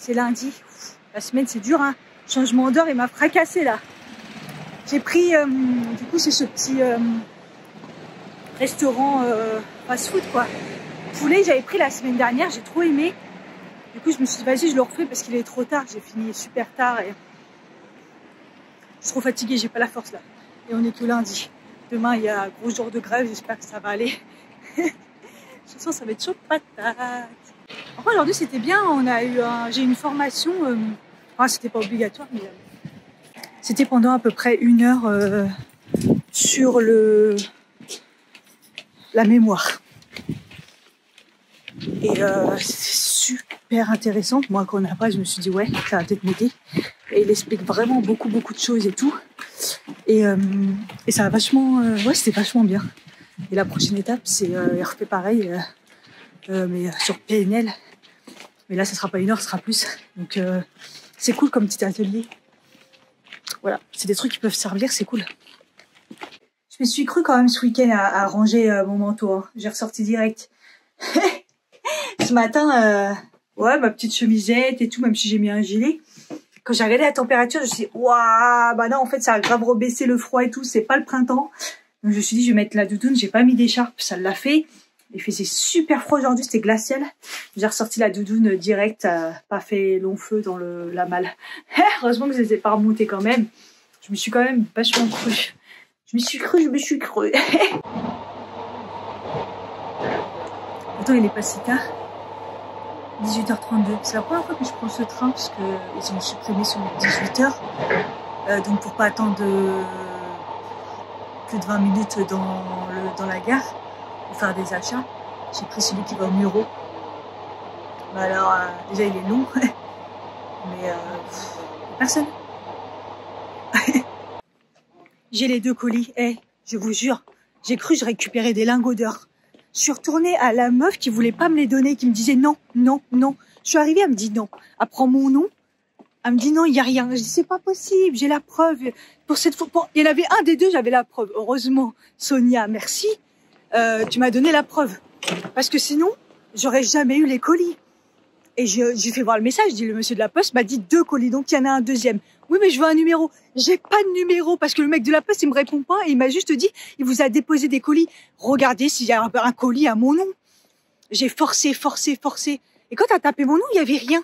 C'est lundi. La semaine, c'est dur, hein. Changement d'heure, il m'a fracassé, là. J'ai pris, du coup, c'est ce petit restaurant fast-food, quoi. Poulet, j'avais pris la semaine dernière, j'ai trop aimé. Du coup, je me suis dit, vas-y, je le refais parce qu'il est trop tard. J'ai fini super tard et je suis trop fatiguée, j'ai pas la force, là. Et on est que lundi. Demain, il y a un gros jour de grève, j'espère que ça va aller. Ce soir, ça va être chaud patate. Enfin, aujourd'hui, c'était bien. J'ai eu une formation. Enfin, c'était pas obligatoire, mais c'était pendant à peu près 1 heure sur la mémoire. Et c'est super intéressant. Moi, quand on a appris, je me suis dit, ouais, ça va peut-être m'aider. Et il explique vraiment beaucoup de choses et tout. Et ça va vachement... ouais, c'était vachement bien. Et la prochaine étape, c'est il refait pareil, mais sur PNL. Mais là, ça sera pas 1 heure, ce sera plus. Donc, c'est cool comme petit atelier. Voilà, c'est des trucs qui peuvent servir, c'est cool. Je me suis cru quand même ce week-end à ranger mon manteau. Hein. J'ai ressorti direct. Ce matin, ouais, ma petite chemisette et tout, même si j'ai mis un gilet. Quand j'ai regardé la température, je me suis dit, waouh, bah non, en fait, ça a grave rebaissé le froid et tout, c'est pas le printemps. Donc je me suis dit, je vais mettre la doudoune, j'ai pas mis d'écharpe, ça l'a fait. Il faisait super froid aujourd'hui, c'était glacial. J'ai ressorti la doudoune direct, pas fait long feu dans la malle. Heureusement que je les ai pas remontées quand même. Je me suis quand même vachement cru. Je me suis cru. Pourtant, il est pas si tard. 18h32. C'est la première fois que je prends ce train parce qu'ils ont supprimé celui de 18h. Donc pour pas attendre plus de 20 minutes dans la gare pour faire des achats, j'ai pris celui qui va au Muro. Bah alors déjà il est long, mais personne. J'ai les 2 colis. Je vous jure, j'ai cru que je récupérais des lingots d'or. Je suis retournée à la meuf qui voulait pas me les donner, qui me disait non. Je suis arrivée, elle me dit non. Elle prend mon nom. Elle me dit non, il y a rien. Je dis c'est pas possible, j'ai la preuve. Pour cette fois, il y en avait un des deux, j'avais la preuve. Heureusement, Sonia, merci. Tu m'as donné la preuve. Parce que sinon, j'aurais jamais eu les colis. Et j'ai fait voir le message, je dis le monsieur de la poste m'a dit 2 colis, donc il y en a un deuxième. Oui, mais je veux un numéro. J'ai pas de numéro parce que le mec de la poste, il me répond pas et il m'a juste dit, il vous a déposé des colis. Regardez s'il y a un colis à mon nom. J'ai forcé. Et quand t'as tapé mon nom, il y avait rien.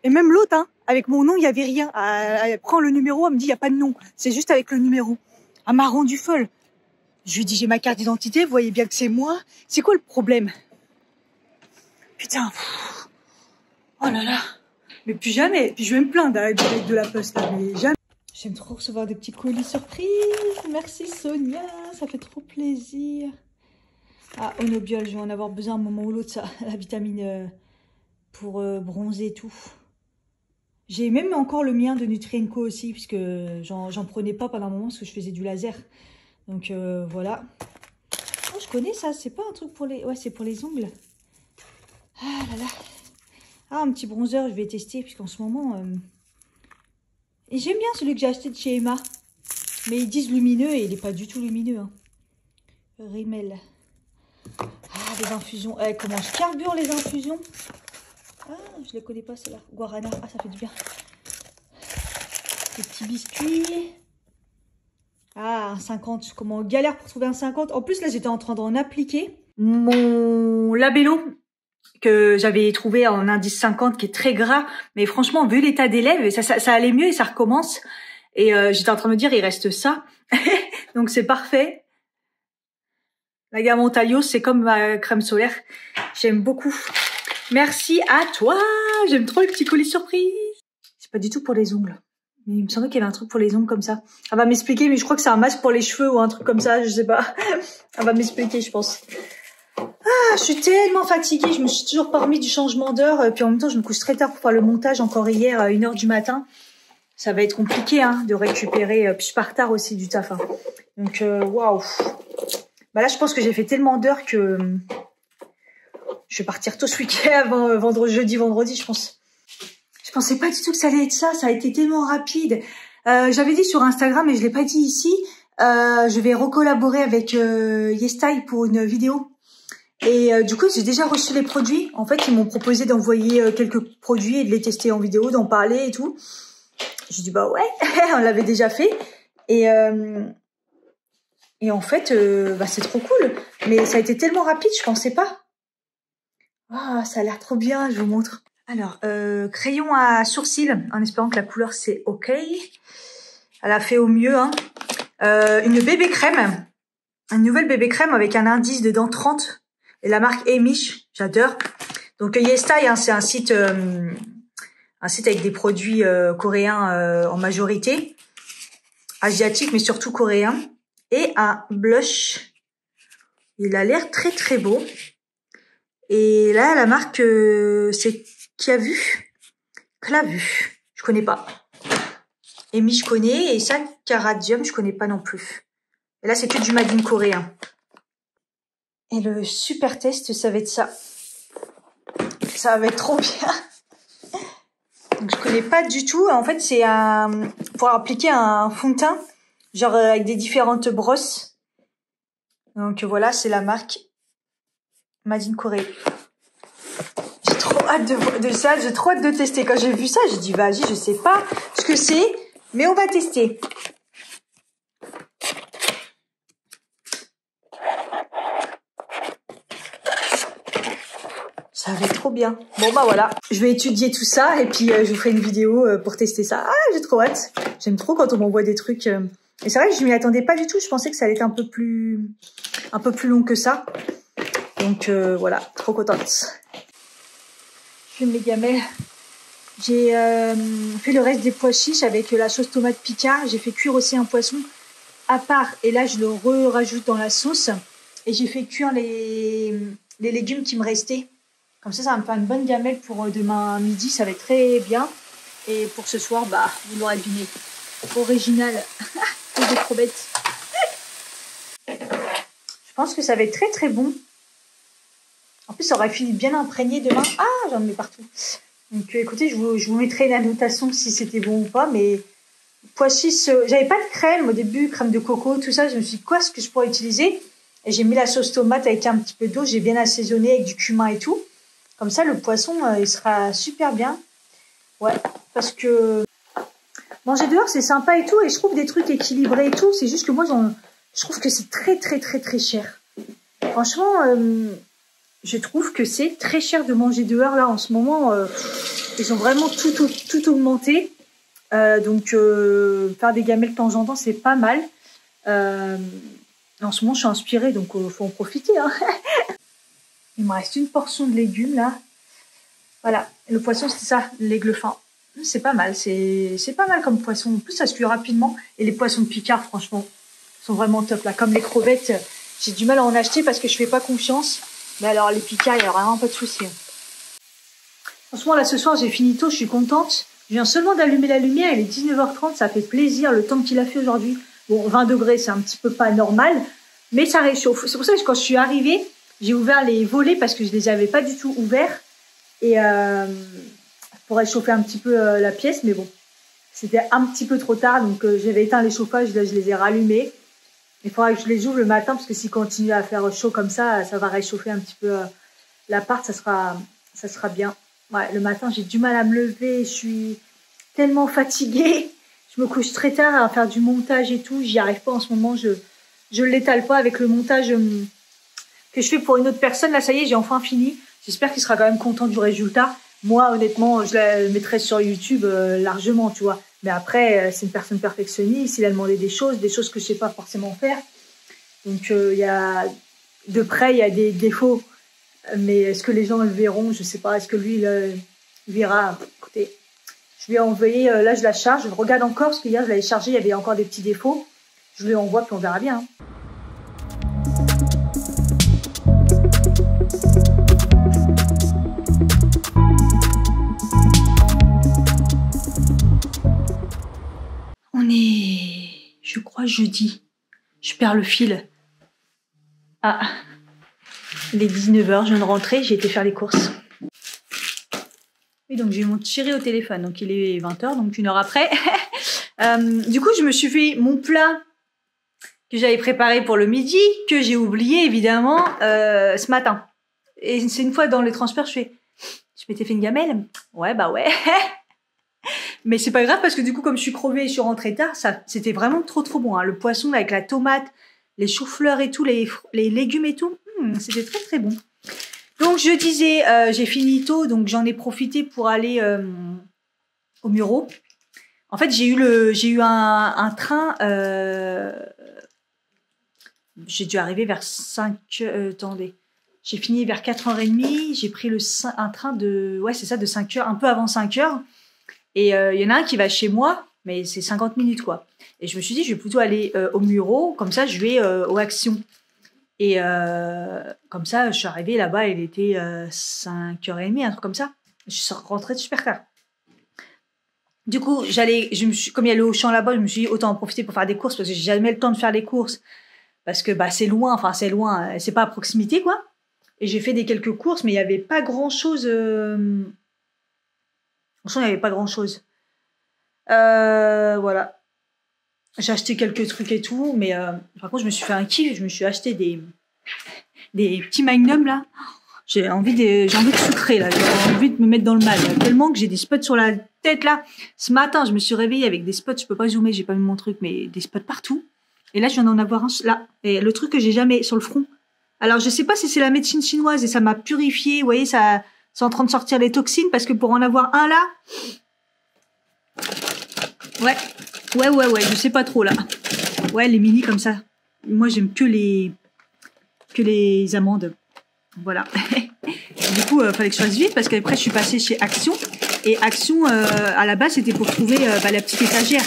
Et même l'autre, hein, avec mon nom, il y avait rien. Elle prend le numéro, elle me dit, il y a pas de nom. C'est juste avec le numéro. Elle m'a rendu folle. Je lui dis, j'ai ma carte d'identité, vous voyez bien que c'est moi. C'est quoi le problème? Putain. Oh là là. Mais plus jamais. Puis je vais me plaindre avec de la poste, là, mais jamais. J'aime trop recevoir des petits colis surprises. Merci Sonia, ça fait trop plaisir. Ah, Onobiol, je vais en avoir besoin un moment ou l'autre, ça. La vitamine pour bronzer et tout. J'ai même encore le mien de Nutrienco aussi, puisque j'en prenais pas pendant un moment parce que je faisais du laser. Donc voilà. Oh, je connais ça, c'est pas un truc pour les... Ouais, c'est pour les ongles. Ah là là. Ah, un petit bronzer, je vais tester, puisqu'en ce moment... Et j'aime bien celui que j'ai acheté de chez Emma. Mais ils disent lumineux et il n'est pas du tout lumineux. Hein. Rimmel. Ah, les infusions. Comment je carbure les infusions. Ah, je les connais pas, celle-là. Guarana. Ah, ça fait du bien. Des petits biscuits. Ah, un 50. Comment on galère pour trouver un 50. En plus, là, j'étais en train d'en appliquer. Mon labello que j'avais trouvé en indice 50 qui est très gras. Mais franchement, vu l'état des lèvres, ça allait mieux et ça recommence. Et j'étais en train de me dire, il reste ça. Donc, c'est parfait. La gamme Ontario, c'est comme ma crème solaire. J'aime beaucoup. Merci à toi. J'aime trop les petits colis surprises. C'est pas du tout pour les ongles. Mais il me semblait qu'il y avait un truc pour les ongles comme ça. Elle va m'expliquer, mais je crois que c'est un masque pour les cheveux ou un truc comme ça. Je sais pas. Elle va m'expliquer, je pense. Ah, je suis tellement fatiguée. Je me suis toujours pas remis du changement d'heure. Puis en même temps, je me couche très tard pour faire le montage. Encore hier, à 1h du matin. Ça va être compliqué hein, de récupérer. Puis je pars tard aussi du taf. Hein. Donc, waouh. Bah là, je pense que j'ai fait tellement d'heures que je vais partir tôt ce week-end avant jeudi, vendredi, je pense. Je pensais pas du tout que ça allait être ça. Ça a été tellement rapide. J'avais dit sur Instagram, mais je l'ai pas dit ici. Je vais recollaborer avec YesStyle pour une vidéo. Et Et du coup, j'ai déjà reçu les produits. En fait, ils m'ont proposé d'envoyer quelques produits et de les tester en vidéo, d'en parler et tout. J'ai dit bah ouais, on l'avait déjà fait. Et en fait, c'est trop cool. Mais ça a été tellement rapide, je pensais pas. Ah, ça a l'air trop bien, je vous montre. Alors, crayon à sourcils, en espérant que la couleur c'est ok. Elle a fait au mieux, hein. Une bébé crème. Une nouvelle bébé crème avec un indice dedans 30. Et la marque Amish, j'adore. Donc YesStyle, hein, c'est un site avec des produits coréens en majorité, asiatiques mais surtout coréens. Et un blush. Il a l'air très très beau. Et là, la marque c'est qui a vu, Clavu. Je connais pas. Amish je connais et ça Caradium je connais pas non plus. Et là c'est que du made in coréen. Et le super test, ça va être ça. Ça va être trop bien. Donc, je connais pas du tout. En fait, c'est pour appliquer un fond de teint, genre avec des différentes brosses. Donc voilà, c'est la marque Made in Corée. J'ai trop hâte de ça. J'ai trop hâte de tester. Quand j'ai vu ça, j'ai dit vas-y, je sais pas ce que c'est, mais on va tester. Ça va être trop bien. Bon bah voilà, je vais étudier tout ça et puis je vous ferai une vidéo pour tester ça. Ah, j'ai trop hâte. J'aime trop quand on m'envoie des trucs. Et c'est vrai que je m'y attendais pas du tout. Je pensais que ça allait être un peu plus long que ça. Donc voilà, trop contente. Je fume les gamelles. J'ai fait le reste des pois chiches avec la sauce tomate picard. J'ai fait cuire aussi un poisson à part et là je le rajoute dans la sauce. Et j'ai fait cuire les légumes qui me restaient. Comme ça va me faire une bonne gamelle pour demain midi, ça va être très bien. Et pour ce soir, bah, vous l'aurez deviné. Original. Des crevettes. Je pense que ça va être très très bon. En plus, ça aurait fini bien imprégné demain. Ah, j'en mets partout. Donc écoutez, je vous mettrai la notation si c'était bon ou pas. Mais pois chiches, j'avais pas de crème au début, crème de coco, tout ça. Je me suis dit, quoi, ce que je pourrais utiliser? Et j'ai mis la sauce tomate avec un petit peu d'eau. J'ai bien assaisonné avec du cumin et tout. Comme ça, le poisson, il sera super bien. Ouais, parce que manger dehors, c'est sympa et tout. Et je trouve des trucs équilibrés et tout. C'est juste que moi, je trouve que c'est très, très, très, très cher. Franchement, je trouve que c'est très cher de manger dehors. Là, en ce moment, ils ont vraiment tout augmenté. Donc, faire des gamelles de temps en temps, c'est pas mal. En ce moment, je suis inspirée, donc faut en profiter. Hein. Il me reste une portion de légumes, là. Voilà, le poisson, c'est ça, l'aigle fin. C'est pas mal, c'est pas mal comme poisson. En plus, ça se cuit rapidement. Et les poissons de Picard, franchement, sont vraiment top, là. Comme les crevettes, j'ai du mal à en acheter parce que je fais pas confiance. Mais alors, les Picard, il n'y a vraiment pas de souci. Franchement, là, ce soir, j'ai fini tôt, je suis contente. Je viens seulement d'allumer la lumière, il est 19h30, ça fait plaisir, le temps qu'il a fait aujourd'hui. Bon, 20 degrés, c'est un petit peu pas normal, mais ça réchauffe. C'est pour ça que quand je suis arrivée, j'ai ouvert les volets parce que je les avais pas du tout ouverts. Et pour réchauffer un petit peu la pièce, mais bon, c'était un petit peu trop tard, donc j'avais éteint les chauffages, là je les ai rallumés. Il faudra que je les ouvre le matin parce que s'il continue à faire chaud comme ça va réchauffer un petit peu l'appart, ça sera bien. Ouais, le matin j'ai du mal à me lever, je suis tellement fatiguée. Je me couche très tard à faire du montage et tout, j'y arrive pas en ce moment, je l'étale pas avec le montage que je fais pour une autre personne. Là ça y est, j'ai enfin fini. J'espère qu'il sera quand même content du résultat. Moi, honnêtement, je la mettrai sur YouTube largement, tu vois. Mais après, c'est une personne perfectionniste. Il a demandé des choses que je sais pas forcément faire. Donc, il y a de près, il y a des défauts. Mais est-ce que les gens le verront? Je sais pas. Est-ce que lui, il verra? Écoutez, je lui ai envoyé. Là, je la charge. Je regarde encore parce qu'hier, je l'avais chargé. Il y avait encore des petits défauts. Je lui envoie puis on verra bien. Hein. On est, je crois, jeudi. Je perds le fil. Ah, il est 19h, je viens de rentrer, j'ai été faire les courses. Oui, donc j'ai eu mon chéri au téléphone, donc il est 20h, donc 1 heure après. Du coup, je me suis fait mon plat que j'avais préparé pour le midi, que j'ai oublié évidemment ce matin. Et c'est une fois dans les transferts, je m'étais fait une gamelle. Ouais, bah ouais. Mais c'est pas grave parce que du coup, comme je suis crevée et je suis rentrée tard, c'était vraiment trop bon. Hein. Le poisson avec la tomate, les choux-fleurs et tout, les légumes et tout, c'était très bon. Donc je disais, j'ai fini tôt, donc j'en ai profité pour aller au Muro. En fait, j'ai eu un train. J'ai dû arriver vers 5. Attendez. J'ai fini vers 4h30. J'ai pris un train de 5h, un peu avant 5h. Et il y en a un qui va chez moi, mais c'est 50 minutes, quoi. Et je me suis dit, je vais plutôt aller au Muro, comme ça, je vais aux Actions. Et comme ça, je suis arrivée là-bas, il était 5h30, un truc comme ça. Je suis rentrée super tard. Du coup, comme il y a le Auchan là-bas, je me suis dit, autant en profiter pour faire des courses, parce que j'ai jamais le temps de faire les courses. Parce que c'est loin, c'est pas à proximité, quoi. Et j'ai fait quelques courses, mais il n'y avait pas grand-chose. Franchement, il n'y avait pas grand-chose. Voilà. J'ai acheté quelques trucs et tout, mais par contre, je me suis fait un kiff. Je me suis acheté des petits Magnum, là. J'ai envie de sucrer, là. J'ai envie de me mettre dans le mal. Là. Tellement que j'ai des spots sur la tête, là. Ce matin, je me suis réveillée avec des spots. Je peux pas zoomer, j'ai pas mis mon truc, mais des spots partout. Et là, je viens d'en avoir un là. Et le truc que j'ai jamais sur le front. Alors, je sais pas si c'est la médecine chinoise et ça m'a purifié. Vous voyez, c'est en train de sortir les toxines parce que pour en avoir un là. Ouais, je sais pas trop là. Ouais, les mini comme ça. Moi, j'aime que les amandes. Voilà. Du coup, fallait que je fasse vite parce qu'après, je suis passée chez Action. Et Action, à la base, c'était pour trouver la petite étagère.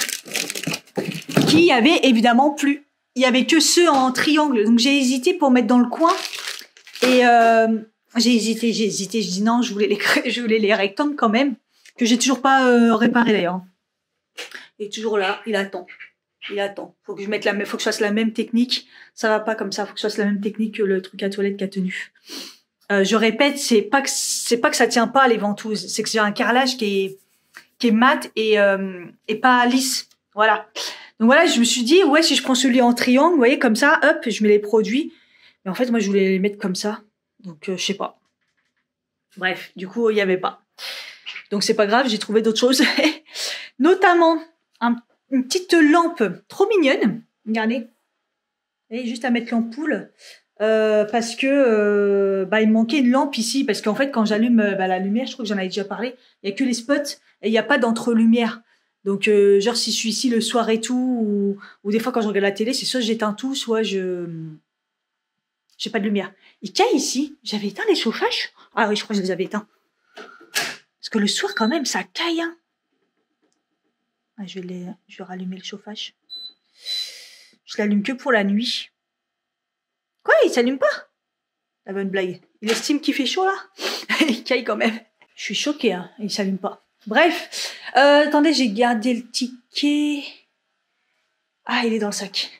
Qui y avait évidemment plus. Il y avait que ceux en triangle. Donc, j'ai hésité pour mettre dans le coin. Et j'ai hésité. Je dis non, je voulais les rectangles quand même. Que j'ai toujours pas réparé d'ailleurs. Il est toujours là, il attend. Faut que je fasse la même technique. Ça va pas comme ça. Faut que je fasse la même technique que le truc à toilette qui a tenu. Je répète, c'est pas que ça tient pas les ventouses. C'est que j'ai un carrelage qui est mat et pas lisse. Voilà. Donc voilà, je me suis dit, ouais, si je prends celui en triangle, vous voyez, comme ça, hop, je mets les produits. Mais en fait, moi, je voulais les mettre comme ça. Donc, je sais pas. Bref, du coup, il y avait pas. Donc, c'est pas grave, j'ai trouvé d'autres choses. Notamment, une petite lampe trop mignonne. Regardez. Et juste à mettre l'ampoule. Parce que il me manquait une lampe ici. Parce qu'en fait, quand j'allume la lumière, je crois que j'en avais déjà parlé, il y a que les spots et il n'y a pas d'entre-lumière. Donc, genre, si je suis ici le soir et tout, ou des fois quand je regarde la télé, c'est soit j'éteins tout, soit j'ai pas de lumière. Il caille ici. J'avais éteint les chauffages. Ah oui, je crois que je les avais éteints. Parce que le soir, quand même, ça caille, hein. Ah, je vais rallumer le chauffage. Je l'allume que pour la nuit. Quoi, il s'allume pas? La bonne blague. Il estime qu'il fait chaud, là? Il caille quand même. Je suis choquée, hein. Il s'allume pas. Bref. Attendez, j'ai gardé le ticket. Ah, il est dans le sac.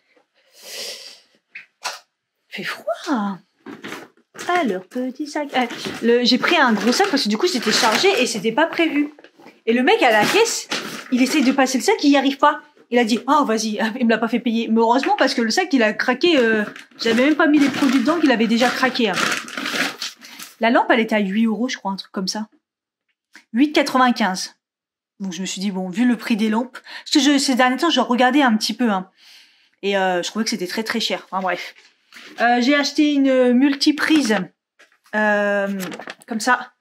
Il fait froid. Alors, petit sac. J'ai pris un gros sac parce que du coup, c'était chargé et c'était pas prévu. Et le mec à la caisse, il essaye de passer le sac, il y arrive pas. Il a dit, oh, vas-y, il me l'a pas fait payer. Mais heureusement, parce que le sac, il a craqué, j'avais même pas mis les produits dedans qu'il avait déjà craqué. Hein. La lampe, elle était à 8 €, je crois, un truc comme ça. 8,95. Donc, je me suis dit, bon, vu le prix des lampes, parce que ces derniers temps, je regardais un petit peu, hein. Et, je trouvais que c'était très, très cher. Enfin, bref. J'ai acheté une multiprise, comme ça.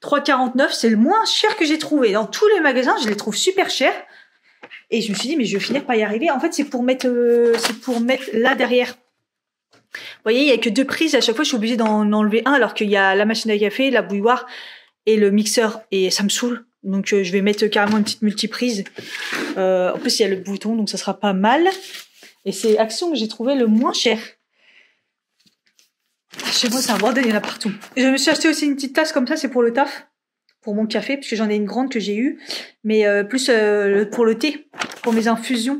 3,49, c'est le moins cher que j'ai trouvé. Dans tous les magasins, je les trouve super chers. Et je me suis dit, mais je vais finir par y arriver. En fait, c'est pour mettre là derrière. Vous voyez, il y a que 2 prises. À chaque fois, je suis obligée d'en enlever un, alors qu'il y a la machine à café, la bouilloire et le mixeur. Et ça me saoule. Donc, je vais mettre carrément une petite multiprise. En plus, il y a le bouton, donc ça sera pas mal. Et c'est Action que j'ai trouvé le moins cher. Chez moi, c'est un bordel, il y en a partout. Je me suis acheté aussi une petite tasse comme ça, c'est pour le taf, pour mon café, parce que j'en ai une grande que j'ai eue, mais plus pour le thé, pour mes infusions.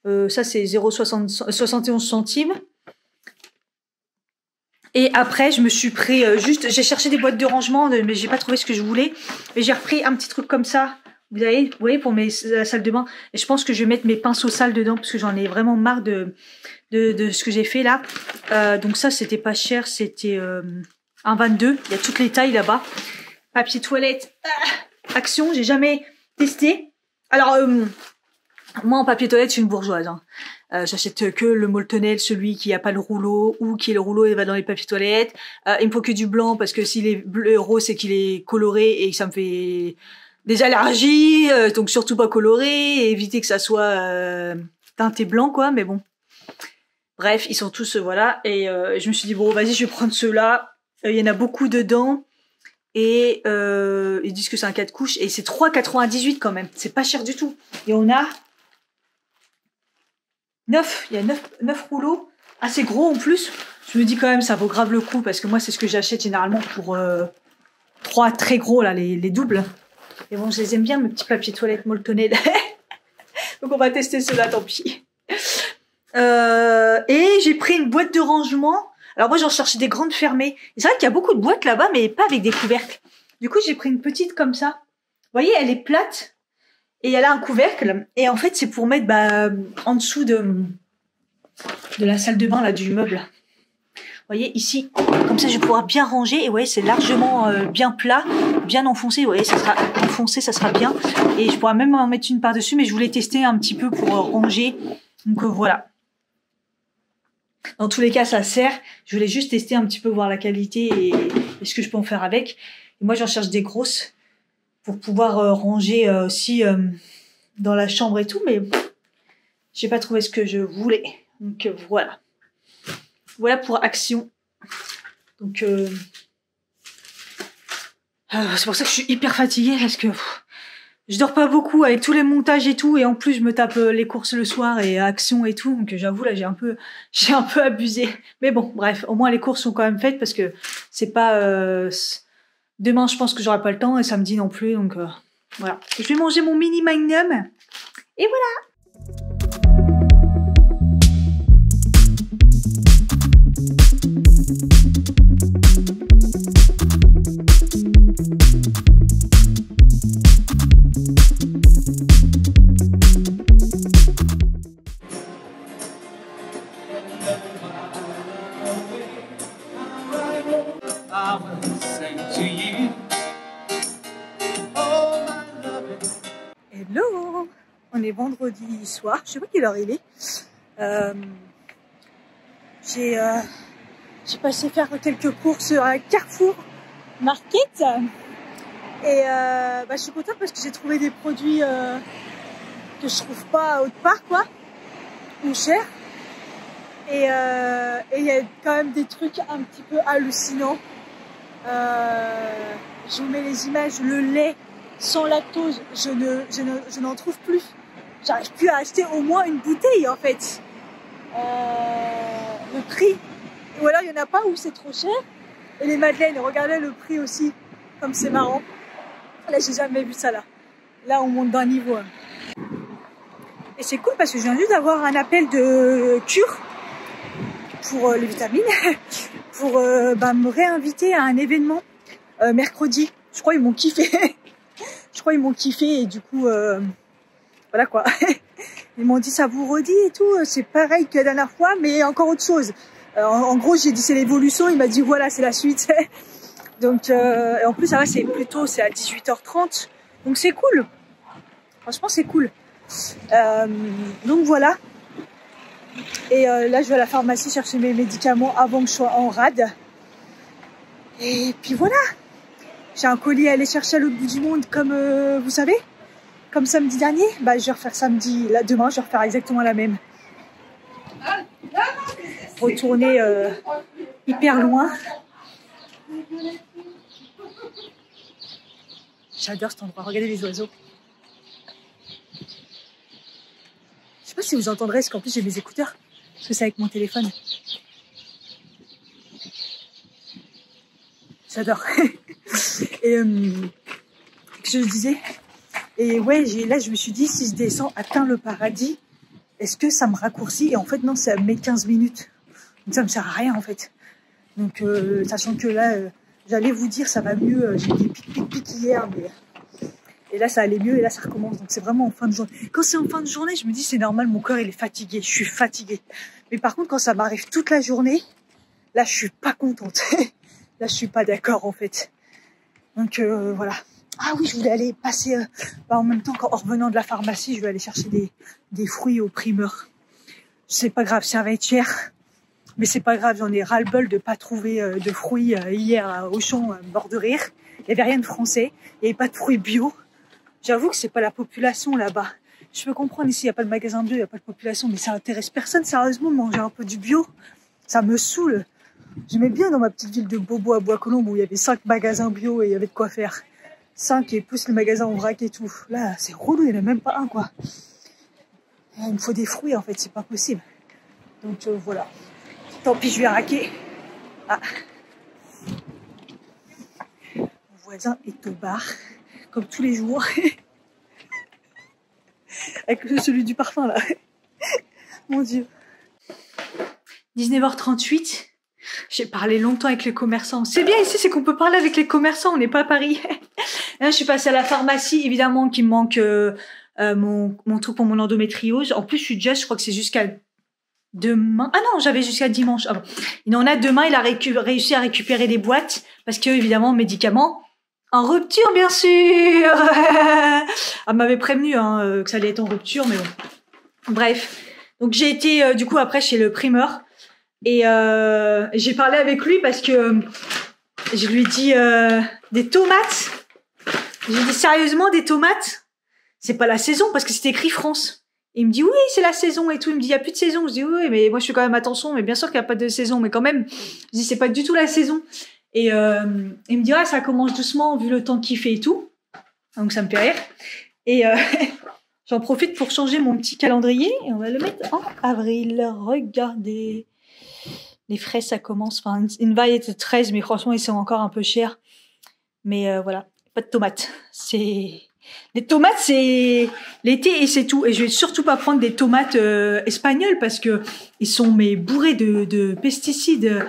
Ça, c'est 0,71 centimes. Et après, je me suis pris j'ai cherché des boîtes de rangement, mais j'ai pas trouvé ce que je voulais. Et j'ai repris un petit truc comme ça. Vous voyez, pour la salle de bain. Et je pense que je vais mettre mes pinceaux sales dedans, parce que j'en ai vraiment marre de ce que j'ai fait là. Donc ça, c'était pas cher, c'était Un 22. Il y a toutes les tailles là-bas. Papier toilette. Action, j'ai jamais testé. Alors, moi, en papier toilette, je suis une bourgeoise. Hein. J'achète que le Moltonel, celui qui a pas le rouleau, ou qui est le rouleau et va dans les papiers toilettes. Il me faut que du blanc, parce que s'il est bleu rose, c'est qu'il est coloré et ça me fait des allergies. Donc surtout pas coloré, et éviter que ça soit teinté blanc, quoi. Mais bon. Bref, ils sont tous, voilà. Et je me suis dit, bon, vas-y, je vais prendre ceux-là. Il y en a beaucoup dedans. Et ils disent que c'est un 4 couches. Et c'est 3,98 quand même. C'est pas cher du tout. Et on a 9. Il y a 9 rouleaux. Assez gros en plus. Je me dis quand même, ça vaut grave le coup. Parce que moi, c'est ce que j'achète généralement pour 3 très gros, là, les doubles. Et bon, je les aime bien, mes petits papiers toilettes Moltonel. Donc on va tester ceux-là, tant pis. Et j'ai pris une boîte de rangement. Alors moi, j'en cherchais des grandes fermées. C'est vrai qu'il y a beaucoup de boîtes là-bas, mais pas avec des couvercles. Du coup, j'ai pris une petite comme ça. Vous voyez, elle est plate. Et elle a un couvercle. Et en fait, c'est pour mettre en dessous de la salle de bain, là, du meuble. Vous voyez, ici, comme ça, je vais pouvoir bien ranger. Et vous voyez, c'est largement bien plat, bien enfoncé. Vous voyez, ça sera enfoncé, ça sera bien. Et je pourrais même en mettre une par-dessus, mais je voulais tester un petit peu pour ranger. Donc voilà. Dans tous les cas, ça sert. Je voulais juste tester un petit peu, voir la qualité et ce que je peux en faire avec. Et moi, j'en cherche des grosses pour pouvoir ranger aussi dans la chambre et tout. Mais j'ai pas trouvé ce que je voulais. Donc voilà. Voilà pour Action. Donc c'est pour ça que je suis hyper fatiguée parce que je dors pas beaucoup avec tous les montages et tout, et en plus je me tape les courses le soir et Action et tout, donc j'avoue là j'ai un peu abusé. Mais bon, bref, au moins les courses sont quand même faites parce que c'est pas demain, je pense que j'aurai pas le temps, et samedi non plus, donc voilà. Je vais manger mon mini magnum et voilà. Hello, on est vendredi soir, je sais pas quelle heure il est. J'ai passé faire quelques courses à Carrefour Market et je suis contente parce que j'ai trouvé des produits que je trouve pas autre part, quoi, ou cher. Et il y a quand même des trucs un petit peu hallucinants. Je vous mets les images. Le lait sans lactose, je n'en trouve plus. J'arrive plus à acheter au moins une bouteille en fait. Le prix, ou alors il n'y en a pas ou c'est trop cher. Et les madeleines, regardez le prix aussi, comme c'est marrant. Là j'ai jamais vu ça là. Là on monte d'un niveau. Et c'est cool parce que je viens juste d'avoir un appel de Cure pour les vitamines, pour me réinviter à un événement mercredi. Je crois ils m'ont kiffé. Et du coup, voilà quoi. Ils m'ont dit ça vous redit et tout, c'est pareil que la dernière fois, mais encore autre chose. En gros, j'ai dit c'est l'évolution, il m'a dit voilà, c'est la suite. Donc, et en plus, ça va, c'est à 18h30, donc c'est cool. Franchement, c'est cool. Donc voilà. Et là, je vais à la pharmacie chercher mes médicaments avant que je sois en rade. Et puis voilà. J'ai un colis à aller chercher à l'autre bout du monde, comme vous savez, comme samedi dernier. Bah, je vais refaire samedi, là, demain, je vais refaire exactement la même. Retourner hyper loin. J'adore cet endroit. Regardez les oiseaux. Je sais pas si vous entendrez, parce qu'en plus j'ai mes écouteurs, parce que c'est avec mon téléphone. J'adore. Et je le disais. Et ouais, là je me suis dit, si je descends, atteins le paradis, est-ce que ça me raccourcit? Et en fait non, ça met 15 minutes. Donc ça me sert à rien en fait. Donc sachant que là, j'allais vous dire ça va mieux. J'ai des pics hier, mais et là ça allait mieux et là ça recommence. Donc c'est vraiment en fin de journée. Quand c'est en fin de journée, je me dis c'est normal, mon corps il est fatigué. Je suis fatiguée. Mais par contre quand ça m'arrive toute la journée, là je suis pas contente. Là, je suis pas d'accord, en fait. Donc, voilà. Ah oui, je voulais aller passer, en même temps qu'en revenant de la pharmacie, je vais aller chercher des fruits au primeur. C'est pas grave, ça va être cher. Mais c'est pas grave, j'en ai ras-le-bol de pas trouver de fruits hier à Auchan, mort de rire. Il y avait rien de français, il y avait pas de fruits bio. J'avoue que c'est pas la population là-bas. Je peux comprendre ici, il y a pas de magasin bio, il y a pas de population, mais ça intéresse personne sérieusement de manger un peu du bio. Ça me saoule. J'aimais bien dans ma petite ville de Bobo à Bois-Colombes où il y avait 5 magasins bio et il y avait de quoi faire. 5 et plus les magasins en vrac et tout. Là, c'est relou, il n'y en a même pas un, quoi. Il me faut des fruits, en fait, c'est pas possible. Donc, voilà. Tant pis, je vais raquer. Ah. Mon voisin est au bar, comme tous les jours. Avec celui du parfum, là. Mon Dieu. 19h38. J'ai parlé longtemps avec les commerçants. C'est bien ici, c'est qu'on peut parler avec les commerçants, on n'est pas à Paris. Là, je suis passée à la pharmacie, évidemment, qu'il me manque mon truc pour mon endométriose. En plus, je crois que c'est jusqu'à demain. Ah non, j'avais jusqu'à dimanche. Ah bon. Il en a demain, il a réussi à récupérer les boîtes parce que, évidemment, médicaments en rupture, bien sûr. Elle m'avait prévenu que ça allait être en rupture, mais bon. Bref. Donc, j'ai été, du coup, après, chez le primeur. Et j'ai parlé avec lui parce que je lui ai dit des tomates. J'ai dit sérieusement des tomates, c'est pas la saison parce que c'était écrit France. Et il me dit oui c'est la saison et tout. Il me dit il y a plus de saison. Je dis oui mais moi je fais quand même attention. Mais bien sûr qu'il y a pas de saison mais quand même. Je dis c'est pas du tout la saison. Et il me dit ah ça commence doucement vu le temps qu'il fait et tout. Donc ça me fait rire. Et j'en profite pour changer mon petit calendrier et on va le mettre en avril. Regardez. Les fraises, ça commence. Enfin, une vaille était 13, mais franchement, ils sont encore un peu chers. Mais voilà, pas de tomates. Les tomates, c'est l'été et c'est tout. Et je vais surtout pas prendre des tomates espagnoles parce que ils sont bourrés de pesticides.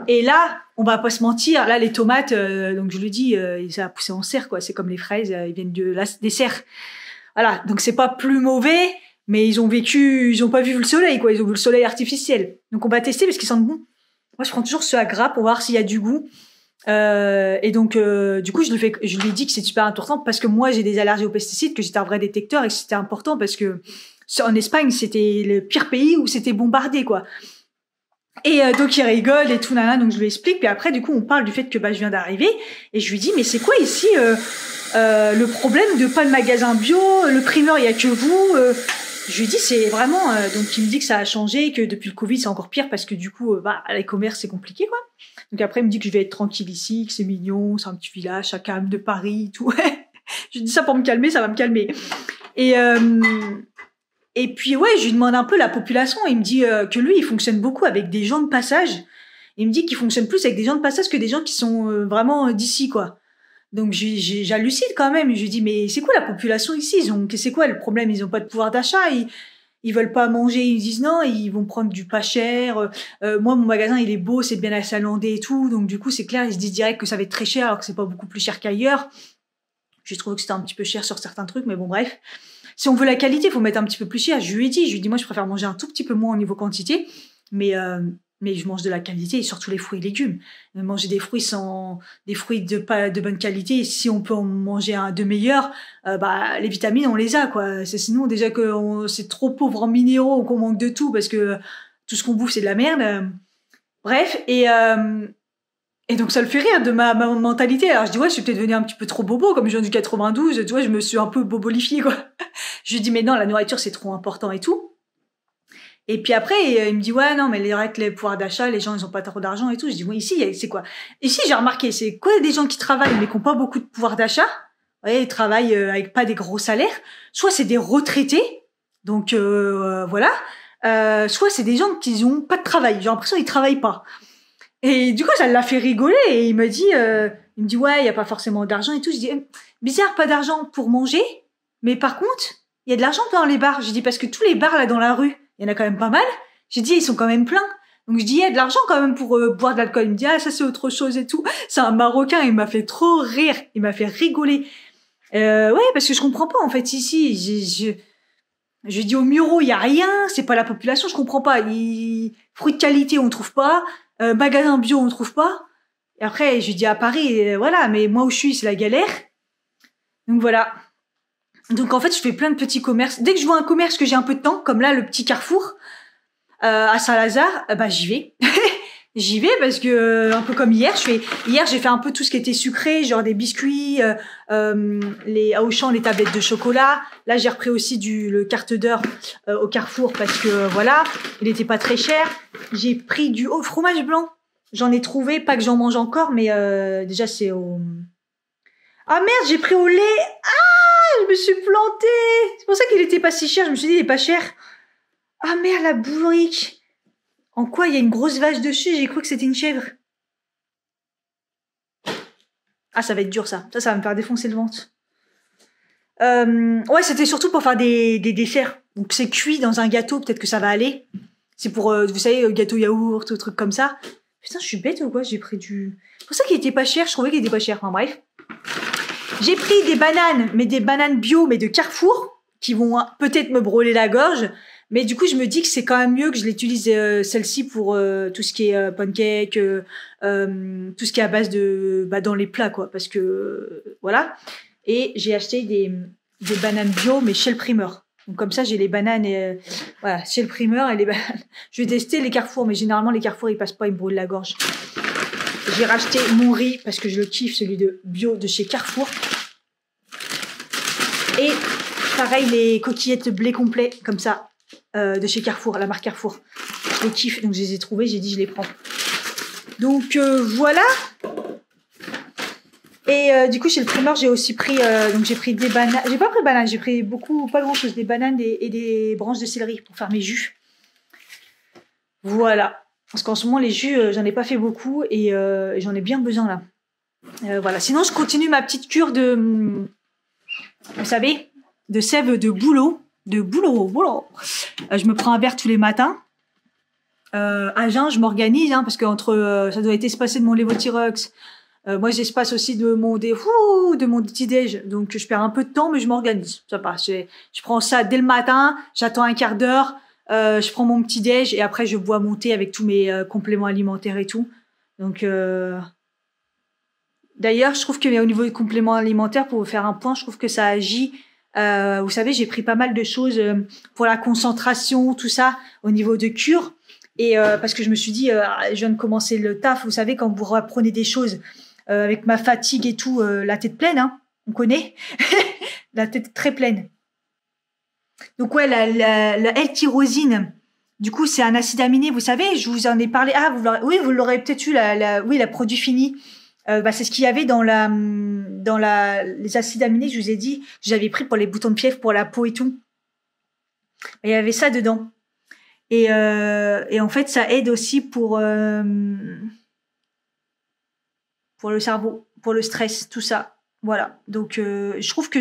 Et là, on va pas se mentir. Là, les tomates, donc je le dis, ça a poussé en serre, quoi. C'est comme les fraises, ils viennent des serres. Voilà, donc c'est pas plus mauvais. Mais ils ont pas vu le soleil, quoi. Ils ont vu le soleil artificiel. Donc, on va tester parce qu'ils sentent bon. Moi, je prends toujours ceux à gras pour voir s'il y a du goût. Et donc, du coup, je lui ai dit que c'est super important parce que moi, j'ai des allergies aux pesticides, que j'étais un vrai détecteur et que c'était important parce que en Espagne, c'était le pire pays où c'était bombardé, quoi. Et donc, il rigole et tout, nana. Donc, je lui explique. Puis après, du coup, on parle du fait que je viens d'arriver. Et je lui dis, mais c'est quoi ici le problème de pas de magasin bio, le primeur, il y a que vous je lui dis c'est vraiment donc il me dit que ça a changé que depuis le Covid c'est encore pire parce que du coup les commerces c'est compliqué quoi. Donc après il me dit que je vais être tranquille ici, que c'est mignon, c'est un petit village, ça calme de Paris tout. Je lui dis ça pour me calmer, ça va me calmer. Et puis ouais, je lui demande un peu la population, il me dit que lui il fonctionne beaucoup avec des gens de passage. Il me dit qu'il fonctionne plus avec des gens de passage que des gens qui sont vraiment d'ici quoi. Donc j'hallucine quand même. Je lui dis mais c'est quoi la population ici? C'est quoi le problème? Ils ont pas de pouvoir d'achat. Ils veulent pas manger. Ils disent non. Ils vont prendre du pas cher. Moi mon magasin il est beau, c'est bien achalandé et tout. Donc du coup c'est clair ils se disent direct que ça va être très cher alors que c'est pas beaucoup plus cher qu'ailleurs. J'ai trouvé que c'était un petit peu cher sur certains trucs, mais bon bref. Si on veut la qualité, faut mettre un petit peu plus cher. Je lui ai dit moi je préfère manger un tout petit peu moins au niveau quantité, mais je mange de la qualité et surtout les fruits et légumes. Manger des fruits de bonne qualité, si on peut en manger de meilleurs, les vitamines on les a quoi. Sinon déjà que c'est trop pauvre en minéraux qu'on manque de tout parce que tout ce qu'on bouffe c'est de la merde. Bref et donc ça le fait rire de ma mentalité. Alors je dis ouais, je suis peut-être devenue un petit peu trop bobo comme je viens du 92, tu vois, je me suis un peu bobolifiée quoi. Je lui dis mais non, la nourriture c'est trop important et tout. Et puis après, il me dit ouais non mais les pouvoirs d'achat, les gens ils ont pas trop d'argent et tout. Je dis oui ici c'est quoi? Ici j'ai remarqué c'est quoi des gens qui travaillent mais qui ont pas beaucoup de pouvoir d'achat. Ouais, ils travaillent avec pas des gros salaires. Soit c'est des retraités, donc voilà. Soit c'est des gens qui ont pas de travail. J'ai l'impression qu'ils travaillent pas. Et du coup ça l'a fait rigoler et il me dit ouais il y a pas forcément d'argent et tout. Je dis bizarre pas d'argent pour manger, mais par contre il y a de l'argent dans les bars. Je dis parce que tous les bars là dans la rue il y en a quand même pas mal. J'ai dit, ils sont quand même pleins. Donc je dis, il y a de l'argent quand même pour boire de l'alcool. Il me dit, ah, ça c'est autre chose et tout. C'est un Marocain, il m'a fait trop rire. Il m'a fait rigoler. Ouais, parce que je comprends pas, en fait, ici. Je dis, au Muro, il y a rien. C'est pas la population, je comprends pas. Fruits de qualité, on trouve pas. Magasin bio, on trouve pas. Et après, je lui dis à Paris, voilà, mais moi où je suis, c'est la galère. Donc voilà. Donc en fait, je fais plein de petits commerces. Dès que je vois un commerce que j'ai un peu de temps, comme là, le petit Carrefour à Saint-Lazare, bah j'y vais. J'y vais parce que un peu comme hier, hier j'ai fait un peu tout ce qui était sucré, genre des biscuits, les à Auchan, les tablettes de chocolat. Là, j'ai repris aussi le quart d'heure au Carrefour parce que voilà, il était pas très cher. J'ai pris du haut fromage blanc. J'en ai trouvé, pas que j'en mange encore, mais déjà c'est au... Ah merde, j'ai pris au lait. Ah, je me suis plantée. C'est pour ça qu'il était pas si cher. Je me suis dit, il est pas cher. Ah merde, la bourrique. En quoi il y a une grosse vache dessus? J'ai cru que c'était une chèvre. Ah, ça va être dur ça. Ça va me faire défoncer le ventre. Ouais, c'était surtout pour faire des desserts. Donc c'est cuit dans un gâteau, peut-être que ça va aller. C'est pour, vous savez, gâteau yaourt, ou truc comme ça. Putain, je suis bête ou quoi? J'ai pris du... C'est pour ça qu'il était pas cher. Je trouvais qu'il était pas cher. Enfin bref. J'ai pris des bananes, mais des bananes bio, mais de Carrefour, qui vont peut-être me brûler la gorge. Mais du coup, je me dis que c'est quand même mieux que je l'utilise celle-ci pour tout ce qui est pancake, tout ce qui est à base de dans les plats quoi, parce que voilà. Et j'ai acheté des bananes bio mais chez le primeur. Donc comme ça, j'ai les bananes et voilà chez le primeur et les bananes. Je vais tester les Carrefour, mais généralement les Carrefour ils passent pas, ils me brûlent la gorge. J'ai racheté mon riz parce que je le kiffe, celui de bio de chez Carrefour. Et pareil les coquillettes blé complet comme ça. De chez Carrefour, la marque Carrefour. Je les kiffe, donc je les ai trouvées, j'ai dit je les prends. Donc voilà. Et du coup chez le primeur j'ai aussi pris, donc j'ai pris des bananes, j'ai pas pris bananes, j'ai pris beaucoup, pas grand chose, des bananes et des branches de céleri pour faire mes jus. Voilà. Parce qu'en ce moment les jus, j'en ai pas fait beaucoup et j'en ai bien besoin là. Voilà. Sinon je continue ma petite cure de, vous savez, de sève de bouleau. Je me prends un verre tous les matins. À jeun, je m'organise, hein, parce que entre ça doit être espacé de mon lévothyrox. Moi, j'espace aussi de mon petit-déj. Donc, je perds un peu de temps, mais je m'organise. Ça passe. Je prends ça dès le matin, j'attends un quart d'heure, je prends mon petit-déj et après, je bois mon thé avec tous mes compléments alimentaires et tout. Donc, d'ailleurs, je trouve que au niveau des compléments alimentaires, pour vous faire un point, je trouve que ça agit. Vous savez, j'ai pris pas mal de choses pour la concentration, tout ça, au niveau de cure. Et parce que je me suis dit, je viens de commencer le taf. Vous savez, quand vous apprenez des choses avec ma fatigue et tout, la tête pleine, hein, on connaît, la tête très pleine. Donc ouais, la L-tyrosine, du coup, c'est un acide aminé. Vous savez, je vous en ai parlé. Ah, oui, vous l'aurez peut-être eu, oui, la produit fini. C'est ce qu'il y avait dans les acides aminés que je vous ai dit, que j'avais pris pour les boutons de fièvre, pour la peau et tout. Il y avait ça dedans. Et en fait, ça aide aussi pour le cerveau, pour le stress, tout ça. Voilà. Donc, je trouve que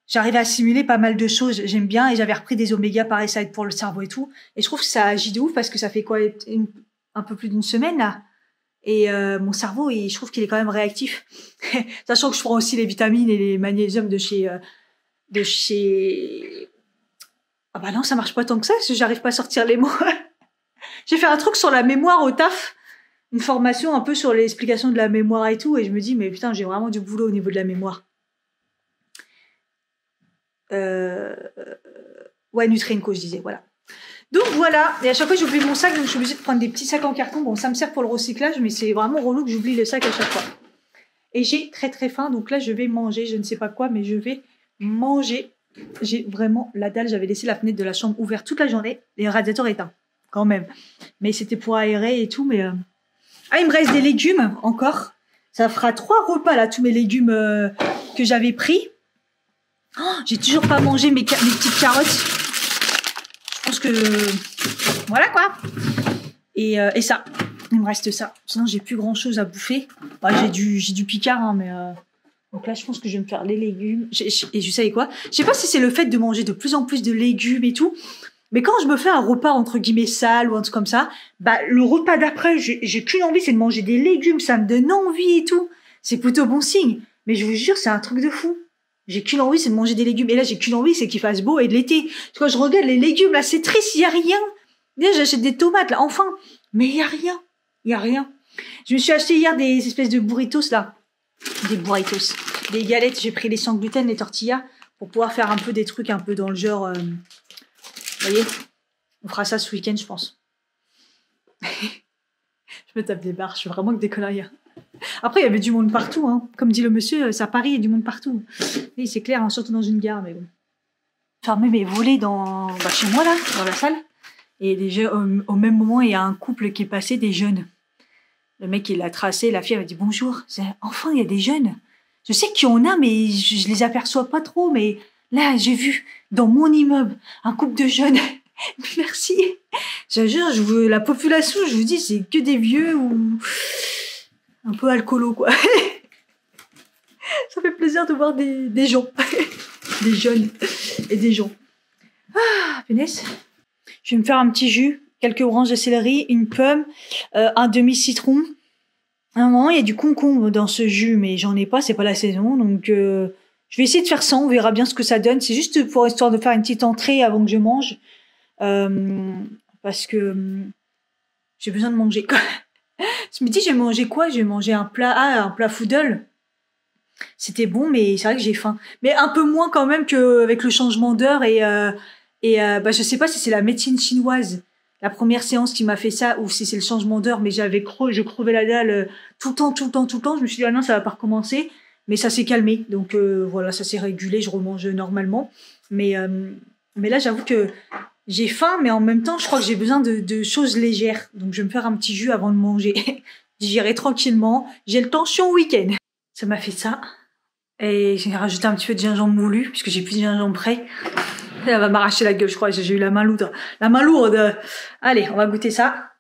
j'arrive à assimiler pas mal de choses. J'aime bien. Et j'avais repris des oméga, pareil, ça aide pour le cerveau et tout. Et je trouve que ça agit de ouf parce que ça fait quoi, un peu plus d'une semaine, là. Et mon cerveau, je trouve qu'il est quand même réactif. Sachant que je prends aussi les vitamines et les magnésiums de chez... Ah bah non, ça marche pas tant que ça, parce que j'arrive pas à sortir les mots. J'ai fait un truc sur la mémoire au taf. Une formation un peu sur l'explication de la mémoire et tout. Et je me dis, mais putain, j'ai vraiment du boulot au niveau de la mémoire. Ouais, Nutrienco, je disais, voilà. Donc voilà, et à chaque fois j'oublie mon sac, donc je suis obligée de prendre des petits sacs en carton. Bon, ça me sert pour le recyclage, mais c'est vraiment relou que j'oublie le sac à chaque fois. Et j'ai très très faim, donc là je vais manger, je ne sais pas quoi, mais je vais manger. J'ai vraiment la dalle, j'avais laissé la fenêtre de la chambre ouverte toute la journée, et le radiateur éteint, quand même. Mais c'était pour aérer et tout, mais... Ah, il me reste des légumes encore. Ça fera 3 repas là, tous mes légumes que j'avais pris. Oh, j'ai toujours pas mangé mes petites carottes. Je pense que voilà quoi. Et ça, il me reste ça. Sinon j'ai plus grand chose à bouffer. Bah, j'ai du Picard, hein, mais donc là je pense que je vais me faire les légumes. Et je savais quoi. Je sais pas si c'est le fait de manger de plus en plus de légumes et tout. Mais quand je me fais un repas entre guillemets sale ou un truc comme ça, bah le repas d'après, j'ai qu'une envie, c'est de manger des légumes. Ça me donne envie et tout. C'est plutôt bon signe. Mais je vous jure, c'est un truc de fou. J'ai qu'une envie, c'est de manger des légumes. Et là, j'ai qu'une envie, c'est qu'il fasse beau et de l'été. Quand je regarde les légumes, là, c'est triste, il y a rien. Déjà, j'achète des tomates, là, enfin. Mais il y a rien. Il y a rien. Je me suis acheté hier des espèces de burritos, là. Des burritos. Des galettes, j'ai pris les sans gluten, les tortillas, pour pouvoir faire un peu des trucs un peu dans le genre... vous voyez, on fera ça ce week-end, je pense. Je me tape des barres, je suis vraiment que des conneries. Après, il y avait du monde partout, hein. Comme dit le monsieur, c'est à Paris, il y a du monde partout. Oui, c'est clair, hein, surtout dans une gare, mais bon. Fermer mes volets chez moi, là, dans la salle. Et au même moment, il y a un couple qui est passé, des jeunes. Le mec, il l'a tracé, la fille, elle m'a dit bonjour. Enfin, il y a des jeunes. Je sais qu'il y en a, mais je les aperçois pas trop. Mais là, j'ai vu, dans mon immeuble, un couple de jeunes. Merci. Je jure, la population, je vous dis, c'est que des vieux ou un peu alcoolos, quoi. Ça fait plaisir de voir des gens. Des jeunes et des gens. Ah, punaise. Je vais me faire un petit jus, quelques branches de céleri, une pomme, un demi-citron. À un moment, il y a du concombre dans ce jus, mais j'en ai pas, c'est pas la saison. Donc, je vais essayer de faire ça, on verra bien ce que ça donne. C'est juste pour histoire de faire une petite entrée avant que je mange. Parce que j'ai besoin de manger. Ce midi, j'ai mangé quoi? J'ai mangé un plat foodle. C'était bon, mais c'est vrai que j'ai faim. Mais un peu moins quand même qu'avec le changement d'heure et je sais pas si c'est la médecine chinoise, la première séance qui m'a fait ça, ou si c'est le changement d'heure, mais je crevais la dalle tout le temps. Je me suis dit, ah non, ça va pas recommencer. Mais ça s'est calmé. Donc, voilà, ça s'est régulé, je remange normalement. Mais là, j'avoue que j'ai faim, mais en même temps, je crois que j'ai besoin de choses légères. Donc, je vais me faire un petit jus avant de manger. Digérer tranquillement. J'ai le temps, je suis en week-end. Ça m'a fait ça. Et j'ai rajouté un petit peu de gingembre moulu, puisque j'ai plus de gingembre prêt. Elle va m'arracher la gueule, je crois. J'ai eu la main lourde. La main lourde. Allez, on va goûter ça.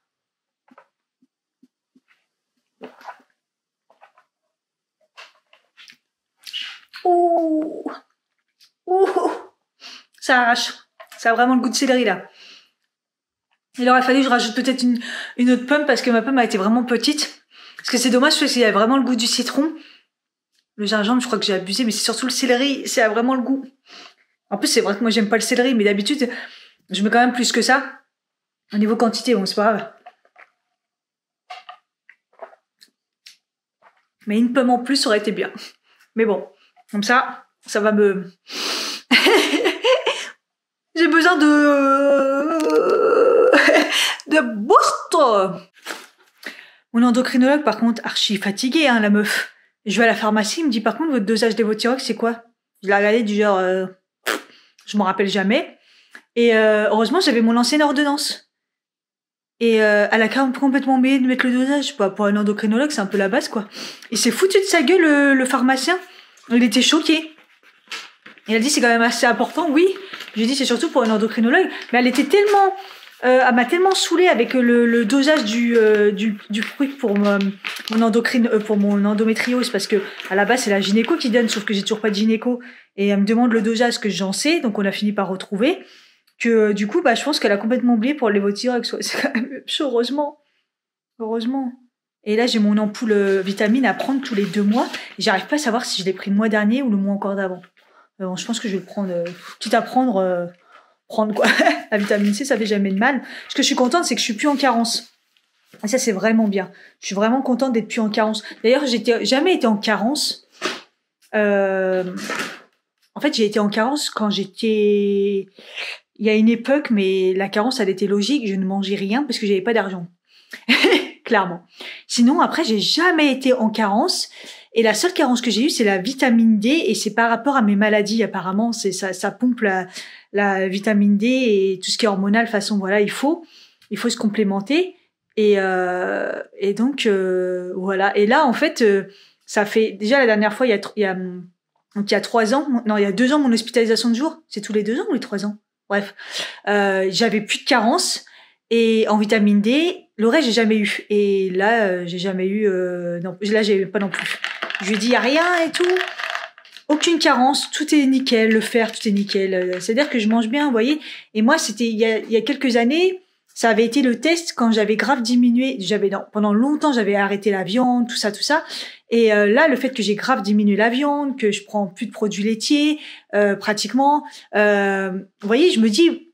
Ouh. Ouh. Ça arrache. Ça a vraiment le goût de céleri, là. Il aurait fallu que je rajoute peut-être une autre pomme, parce que ma pomme a été vraiment petite. Parce que c'est dommage, parce qu'il y a vraiment le goût du citron. Le gingembre, je crois que j'ai abusé, mais c'est surtout le céleri, ça a vraiment le goût. En plus, c'est vrai que moi, j'aime pas le céleri, mais d'habitude, je mets quand même plus que ça. Au niveau quantité, bon, c'est pas grave. Mais une pomme en plus aurait été bien. Mais bon, comme ça va me... J'ai besoin de boost. Mon endocrinologue, par contre, archi fatigué, hein, la meuf. Je vais à la pharmacie, il me dit, par contre, votre dosage d'Evothyrox, c'est quoi? Je l'ai regardé du genre, je m'en rappelle jamais. Et heureusement, j'avais mon ancienne ordonnance. Et elle a complètement oublié de mettre le dosage. Pour un endocrinologue, c'est un peu la base, quoi. Il s'est foutu de sa gueule, le pharmacien. Il était choqué. Et elle dit, c'est quand même assez important, oui. Je lui ai dit, c'est surtout pour un endocrinologue. Mais elle était tellement... elle m'a tellement saoulée avec le dosage du truc pour mon endométriose, parce que à la base c'est la gynéco qui donne, sauf que j'ai toujours pas de gynéco, et elle me demande le dosage que j'en sais, donc on a fini par retrouver que du coup je pense qu'elle a complètement oublié pour l'évothyrox. C'est quand même chaud, heureusement. Et là j'ai mon ampoule vitamine à prendre tous les 2 mois, et j'arrive pas à savoir si je l'ai pris le mois dernier ou le mois encore d'avant. Bon, je pense que je vais le prendre, quitte à prendre quoi. La vitamine C, ça fait jamais de mal. Ce que je suis contente, c'est que je suis plus en carence. Et ça, c'est vraiment bien. Je suis vraiment contente d'être plus en carence. D'ailleurs, jamais été en carence. En fait, j'ai été en carence quand il y a une époque, mais la carence, elle était logique. Je ne mangeais rien parce que j'avais pas d'argent. Clairement. Sinon, après, j'ai jamais été en carence. Et la seule carence que j'ai eue, c'est la vitamine D, et c'est par rapport à mes maladies. Apparemment, ça pompe la vitamine D et tout ce qui est hormonal. De toute façon, voilà, il faut se complémenter. Et donc voilà. Et là, en fait, ça fait déjà la dernière fois, il y a 3 ans, non, il y a 2 ans, mon hospitalisation de jour. C'est tous les 2 ans ou les 3 ans? Bref, j'avais plus de carence. Et en vitamine D, le reste, j'ai jamais eu. Et là, j'ai jamais eu... non, là, j'ai pas non plus. Je lui dis, y a rien et tout. Aucune carence, tout est nickel. Le fer, tout est nickel. C'est-à-dire que je mange bien, vous voyez. Et moi, c'était il y a quelques années, ça avait été le test quand j'avais grave diminué. Pendant longtemps, j'avais arrêté la viande, tout ça. Et là, le fait que j'ai grave diminué la viande, que je prends plus de produits laitiers, pratiquement, vous voyez, je me dis...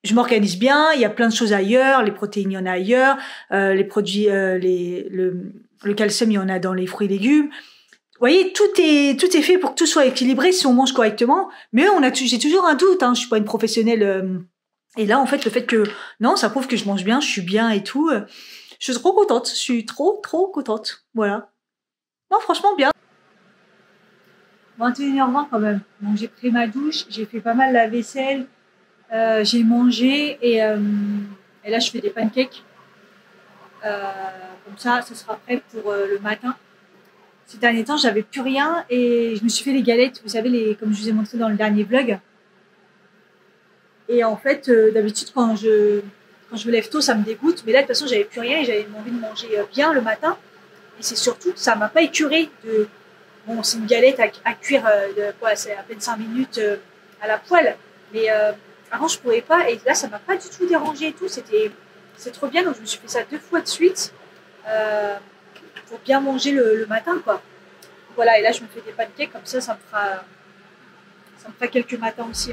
je m'organise bien, il y a plein de choses ailleurs, les protéines, il y en a ailleurs, les produits, le calcium, il y en a dans les fruits et légumes. Vous voyez, tout est fait pour que tout soit équilibré si on mange correctement. Mais j'ai toujours un doute, hein, je suis pas une professionnelle. Et là, en fait, le fait que, non, ça prouve que je mange bien, je suis bien et tout. Je suis trop contente, je suis trop contente. Voilà. Non, franchement, bien. 21h20 quand même. Donc, j'ai pris ma douche, j'ai fait pas mal la vaisselle, j'ai mangé et là, je fais des pancakes. Comme ça sera prêt pour le matin. Ces derniers temps, j'avais plus rien et je me suis fait les galettes, vous savez, comme je vous ai montré dans le dernier vlog. Et en fait, d'habitude, quand je me lève tôt, ça me dégoûte. Mais là, de toute façon, j'avais plus rien et j'avais envie de manger bien le matin. Et c'est surtout, ça m'a pas écœuré de... Bon, c'est une galette à cuire, c'est à peine 5 minutes à la poêle. Mais avant, je pouvais pas. Et là, ça m'a pas du tout dérangé et tout. C'est trop bien. Donc, je me suis fait ça 2 fois de suite. Pour bien manger le matin, quoi. Voilà, et là je me fais des pancakes, comme ça me fera quelques matins aussi.